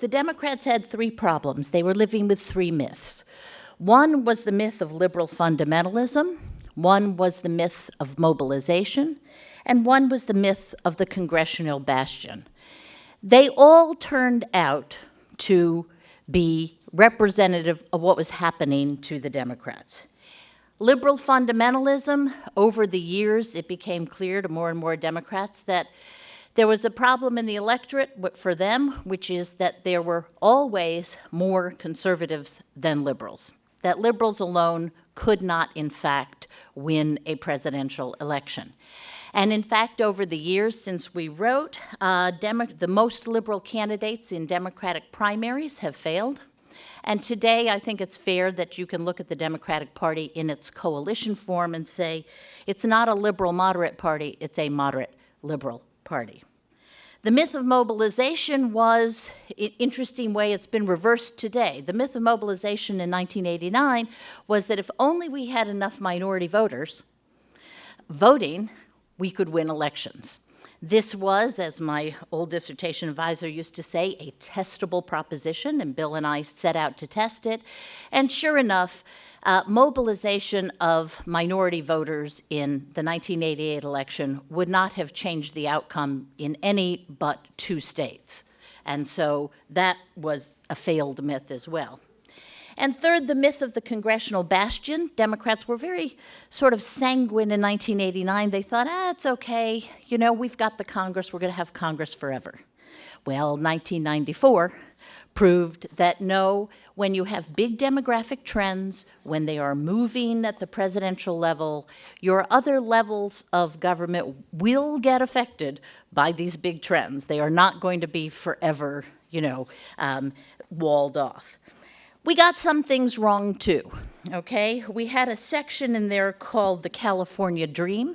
The Democrats had three problems. They were living with three myths. One was the myth of liberal fundamentalism, one was the myth of mobilization, and one was the myth of the Congressional Bastion. They all turned out to be representative of what was happening to the Democrats. Liberal fundamentalism, over the years, it became clear to more and more Democrats that there was a problem in the electorate for them, which is that there were always more conservatives than liberals, that liberals alone could not, in fact, win a presidential election. And in fact, over the years since we wrote, the most liberal candidates in Democratic primaries have failed. And today, I think it's fair that you can look at the Democratic Party in its coalition form and say, it's not a liberal moderate party, it's a moderate liberal party. The myth of mobilization was an interesting way it's been reversed today. The myth of mobilization in 1989 was that if only we had enough minority voters voting, we could win elections. This was, as my old dissertation advisor used to say, a testable proposition, and Bill and I set out to test it. And sure enough, mobilization of minority voters in the 1988 election would not have changed the outcome in any but 2 states. And so that was a failed myth as well. And third, the myth of the Congressional Bastion. Democrats were very sort of sanguine in 1989. They thought, it's okay, you know, we've got the Congress, we're going to have Congress forever. Well, 1994 proved that no, when you have big demographic trends, when they are moving at the presidential level, your other levels of government will get affected by these big trends. They are not going to be forever, walled off. We got some things wrong too, okay? We had a section in there called the California Dream,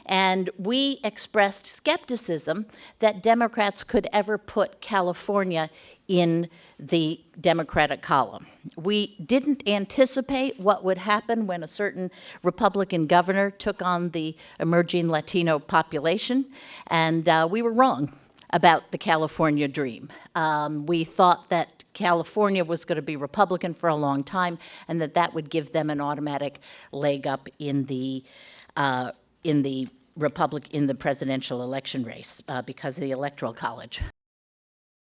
and we expressed skepticism that Democrats could ever put California in the Democratic column. We didn't anticipate what would happen when a certain Republican governor took on the emerging Latino population, and we were wrong about the California Dream. We thought that California was going to be Republican for a long time, and that would give them an automatic leg up in the presidential election race because of the Electoral College.